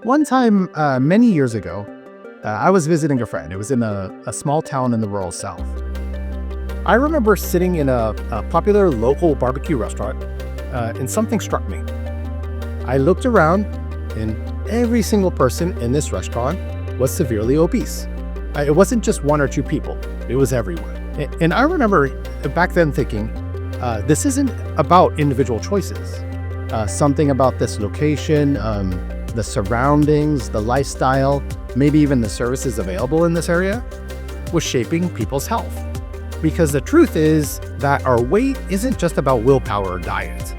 One time, many years ago, I was visiting a friend. It was in a small town in the rural South. I remember sitting in a popular local barbecue restaurant, and something struck me. I looked around, and every single person in this restaurant was severely obese. It wasn't just one or two people, it was everyone. And I remember back then thinking, this isn't about individual choices. Something about this location, the surroundings, the lifestyle, maybe even the services available in this area was shaping people's health. Because the truth is that our weight isn't just about willpower or diet.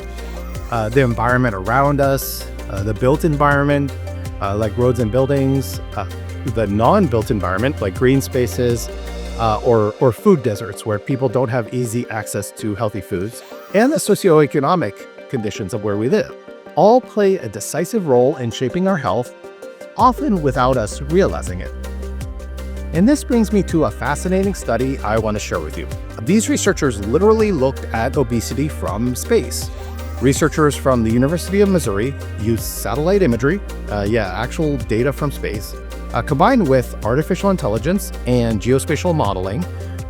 The environment around us, the built environment, like roads and buildings, the non-built environment, like green spaces, or food deserts where people don't have easy access to healthy foods, and the socioeconomic conditions of where we live, all play a decisive role in shaping our health, often without us realizing it. And this brings me to a fascinating study I want to share with you. These researchers literally looked at obesity from space. Researchers from the University of Missouri used satellite imagery, actual data from space, combined with artificial intelligence and geospatial modeling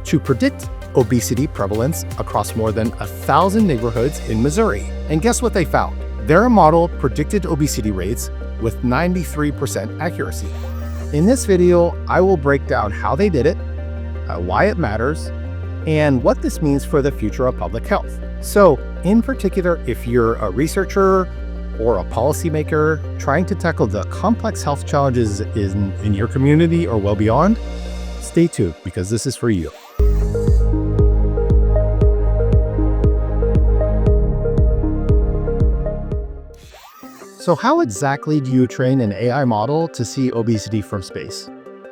to predict obesity prevalence across more than 1,000 neighborhoods in Missouri. And guess what they found? Their model predicted obesity rates with 93% accuracy. In this video, I will break down how they did it, why it matters, and what this means for the future of public health. So, in particular, if you're a researcher or a policymaker trying to tackle the complex health challenges in your community or well beyond, stay tuned because this is for you. So how exactly do you train an AI model to see obesity from space?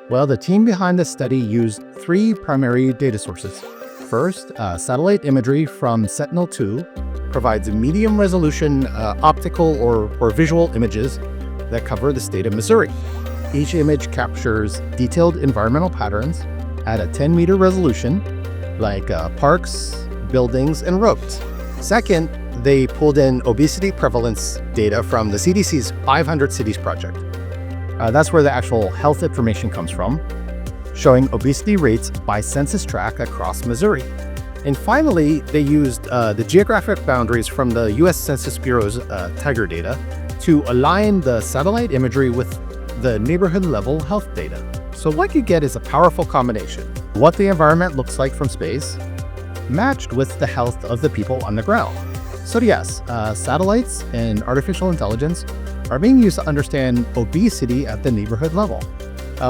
Well, the team behind this study used three primary data sources. First, satellite imagery from Sentinel-2 provides medium-resolution optical or visual images that cover the state of Missouri. Each image captures detailed environmental patterns at a 10-meter resolution, like parks, buildings, and roads. Second, they pulled in obesity prevalence data from the CDC's 500 Cities project. That's where the actual health information comes from, showing obesity rates by census tract across Missouri. And finally, they used the geographic boundaries from the U.S. Census Bureau's Tiger data to align the satellite imagery with the neighborhood-level health data. So what you get is a powerful combination. What the environment looks like from space, matched with the health of the people on the ground. So yes, satellites and artificial intelligence are being used to understand obesity at the neighborhood level.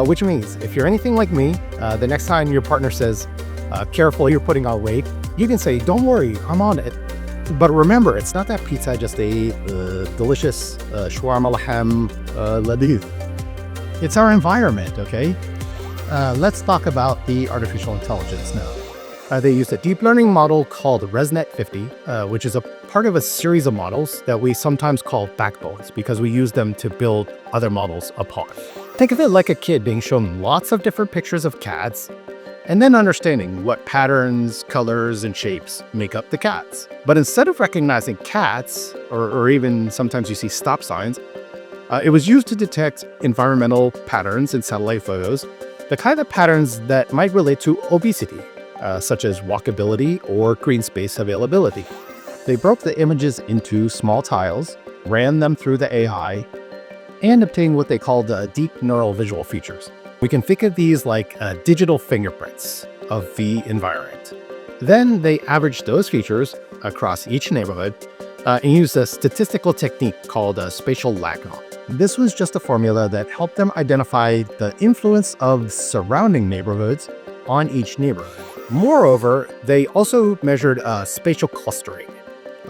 Which means if you're anything like me, the next time your partner says, careful, you're putting on weight, you can say, don't worry, I'm on it. But remember, it's not that pizza I just ate, delicious shawarma lahem ladith. It's our environment, okay? Let's talk about the artificial intelligence now. They used a deep learning model called ResNet 50, which is a part of a series of models that we sometimes call backbones because we use them to build other models upon. Think of it like a kid being shown lots of different pictures of cats and then understanding what patterns, colors, and shapes make up the cats. But instead of recognizing cats, or even sometimes you see stop signs, it was used to detect environmental patterns in satellite photos, the kind of patterns that might relate to obesity, such as walkability or green space availability. They broke the images into small tiles, ran them through the AI, and obtained what they called deep neural visual features. We can think of these like digital fingerprints of the environment. Then they averaged those features across each neighborhood and used a statistical technique called spatial lag. This was just a formula that helped them identify the influence of surrounding neighborhoods on each neighborhood. Moreover, they also measured spatial clustering,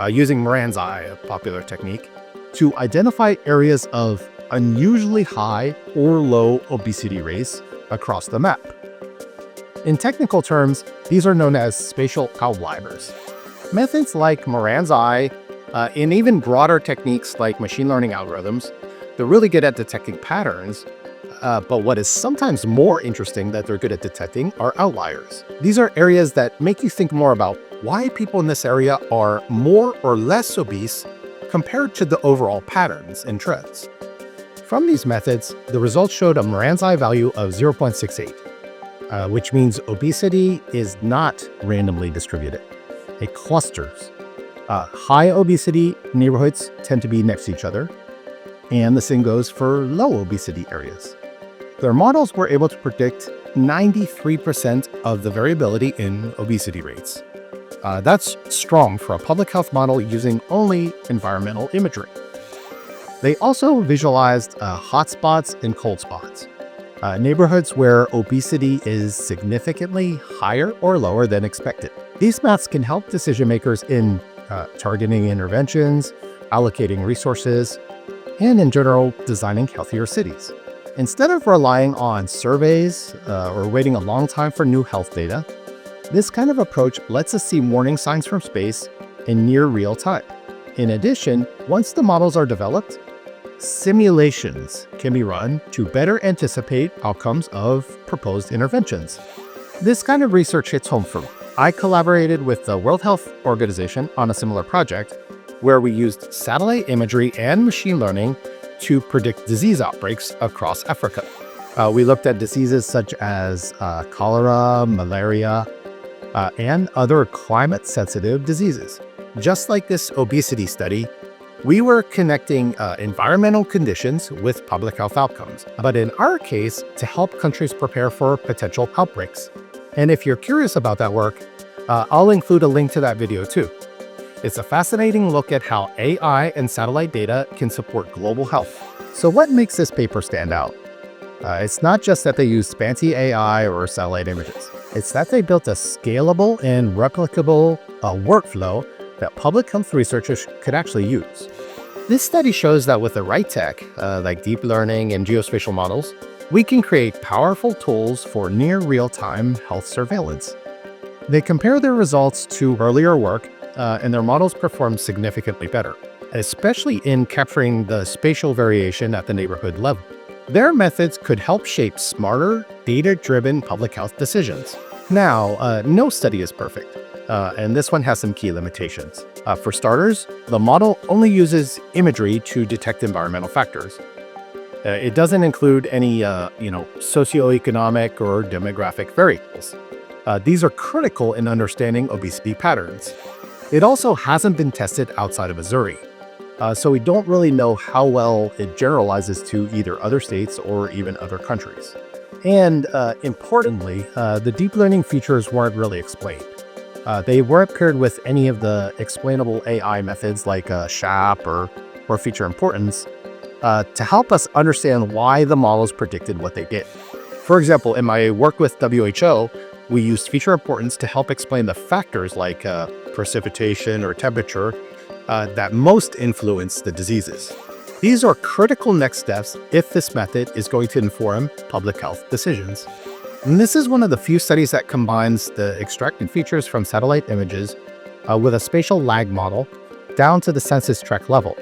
using Moran's eye, a popular technique, to identify areas of unusually high or low obesity rates across the map. In technical terms, these are known as spatial outliers. Methods like Moran's eye, and even broader techniques like machine learning algorithms, they're really good at detecting patterns. But what is sometimes more interesting that they're good at detecting are outliers. These are areas that make you think more about why people in this area are more or less obese compared to the overall patterns and trends. From these methods, the results showed a Moran's eye value of 0.68, which means obesity is not randomly distributed. It clusters. High obesity neighborhoods tend to be next to each other, and the same goes for low obesity areas. Their models were able to predict 93% of the variability in obesity rates. That's strong for a public health model using only environmental imagery. They also visualized hotspots and cold spots, neighborhoods where obesity is significantly higher or lower than expected. These maps can help decision makers in targeting interventions, allocating resources, and in general, designing healthier cities. Instead of relying on surveys or waiting a long time for new health data, this kind of approach lets us see warning signs from space in near real time. In addition, once the models are developed, simulations can be run to better anticipate outcomes of proposed interventions. This kind of research hits home for me. I collaborated with the World Health Organization on a similar project where we used satellite imagery and machine learning to predict disease outbreaks across Africa. We looked at diseases such as cholera, malaria, and other climate-sensitive diseases. Just like this obesity study, we were connecting environmental conditions with public health outcomes, but in our case, to help countries prepare for potential outbreaks. And if you're curious about that work, I'll include a link to that video too. It's a fascinating look at how AI and satellite data can support global health. So what makes this paper stand out? It's not just that they used fancy AI or satellite images. It's that they built a scalable and replicable workflow that public health researchers could actually use. This study shows that with the right tech, like deep learning and geospatial models, we can create powerful tools for near real-time health surveillance. They compare their results to earlier work, and their models perform significantly better, especially in capturing the spatial variation at the neighborhood level. Their methods could help shape smarter, data-driven public health decisions. Now, no study is perfect, and this one has some key limitations. For starters, the model only uses imagery to detect environmental factors. It doesn't include any, socioeconomic or demographic variables. These are critical in understanding obesity patterns. It also hasn't been tested outside of Missouri, so we don't really know how well it generalizes to either other states or even other countries. And importantly, the deep learning features weren't really explained. They weren't paired with any of the explainable AI methods like SHAP or feature importance to help us understand why the models predicted what they did. For example, in my work with WHO, we used feature importance to help explain the factors like precipitation or temperature that most influence the diseases. These are critical next steps if this method is going to inform public health decisions. And this is one of the few studies that combines the extracted features from satellite images with a spatial lag model down to the census tract level.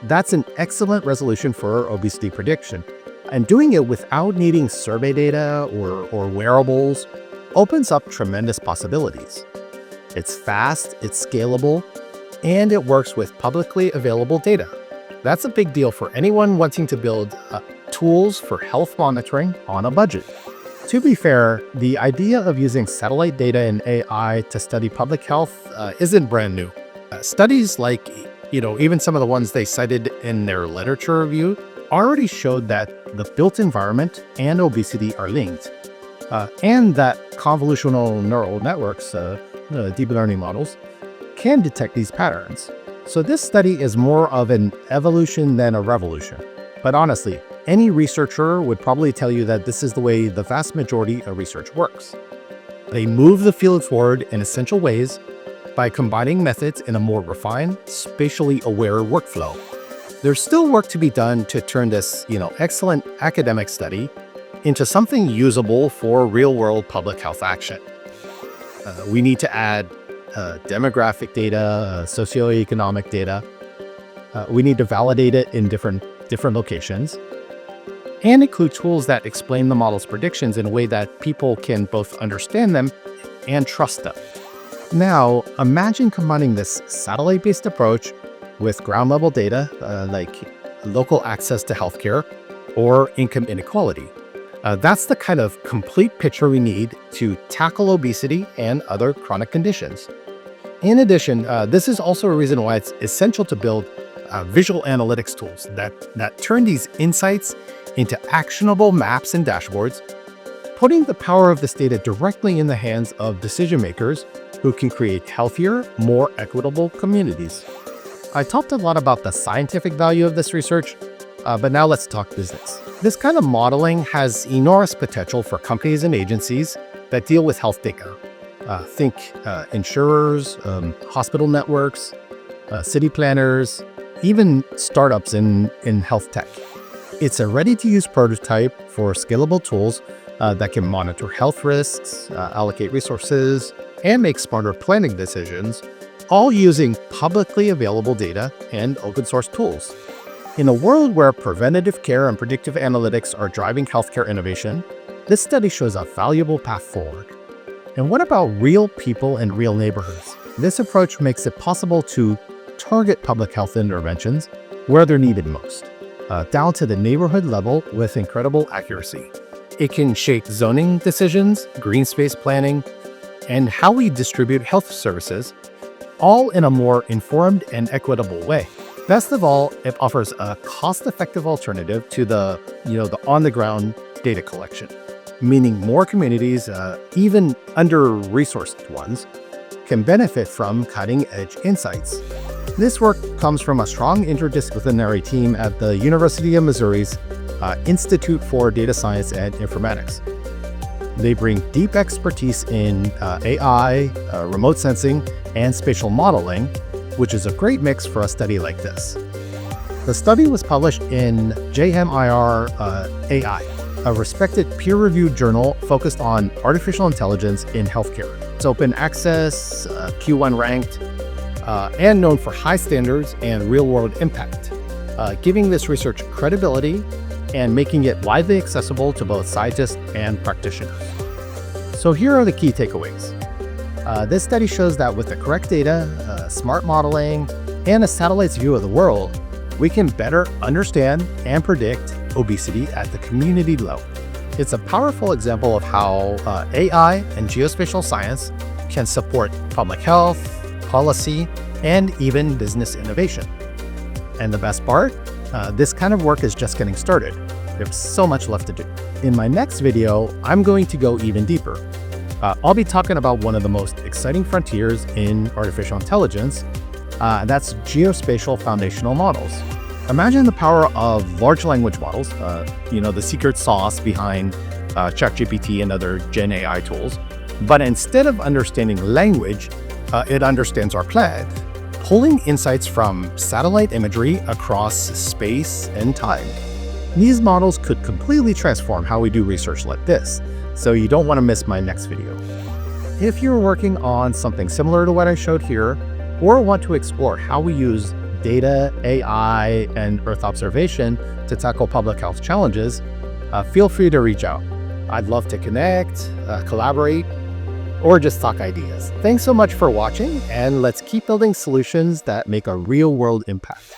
That's an excellent resolution for obesity prediction. And doing it without needing survey data or wearables opens up tremendous possibilities. It's fast, it's scalable, and it works with publicly available data. That's a big deal for anyone wanting to build tools for health monitoring on a budget. To be fair, the idea of using satellite data and AI to study public health isn't brand new. Studies like, even some of the ones they cited in their literature review already showed that the built environment and obesity are linked, and that convolutional neural networks, deep learning models, can detect these patterns. So this study is more of an evolution than a revolution. But honestly, any researcher would probably tell you that this is the way the vast majority of research works. They move the field forward in essential ways by combining methods in a more refined, spatially aware workflow. There's still work to be done to turn this, excellent academic study into something usable for real-world public health action. We need to add demographic data, socioeconomic data. We need to validate it in different locations and include tools that explain the model's predictions in a way that people can both understand them and trust them. Now, imagine combining this satellite-based approach with ground-level data, like local access to healthcare or income inequality. That's the kind of complete picture we need to tackle obesity and other chronic conditions. In addition, this is also a reason why it's essential to build visual analytics tools that turn these insights into actionable maps and dashboards, putting the power of this data directly in the hands of decision makers who can create healthier, more equitable communities. I talked a lot about the scientific value of this research, but now let's talk business. This kind of modeling has enormous potential for companies and agencies that deal with health data. Think insurers, hospital networks, city planners, even startups in health tech. It's a ready-to-use prototype for scalable tools that can monitor health risks, allocate resources, and make smarter planning decisions, all using publicly available data and open-source tools. In a world where preventative care and predictive analytics are driving healthcare innovation, this study shows a valuable path forward. And what about real people and real neighborhoods? This approach makes it possible to target public health interventions where they're needed most, down to the neighborhood level with incredible accuracy. It can shape zoning decisions, green space planning, and how we distribute health services, all in a more informed and equitable way. Best of all, it offers a cost-effective alternative to the on-the-ground data collection, meaning more communities, even under-resourced ones, can benefit from cutting-edge insights. This work comes from a strong interdisciplinary team at the University of Missouri's Institute for Data Science and Informatics. They bring deep expertise in AI, remote sensing, and spatial modeling, which is a great mix for a study like this. The study was published in JMIR AI, a respected peer-reviewed journal focused on artificial intelligence in healthcare. It's open access, Q1 ranked, and known for high standards and real-world impact, giving this research credibility and making it widely accessible to both scientists and practitioners. So here are the key takeaways. This study shows that with the correct data, smart modeling, and a satellite's view of the world, we can better understand and predict obesity at the community level. It's a powerful example of how AI and geospatial science can support public health, policy, and even business innovation. And the best part? This kind of work is just getting started. There's so much left to do. In my next video, I'm going to go even deeper. I'll be talking about one of the most exciting frontiers in artificial intelligence, that's geospatial foundational models. Imagine the power of large language models, the secret sauce behind ChatGPT and other Gen AI tools. But instead of understanding language, it understands our planet, pulling insights from satellite imagery across space and time. These models could completely transform how we do research like this, so you don't want to miss my next video. If you're working on something similar to what I showed here, or want to explore how we use data, AI, and Earth observation to tackle public health challenges, feel free to reach out. I'd love to connect, collaborate, or just talk ideas. Thanks so much for watching, and let's keep building solutions that make a real-world impact.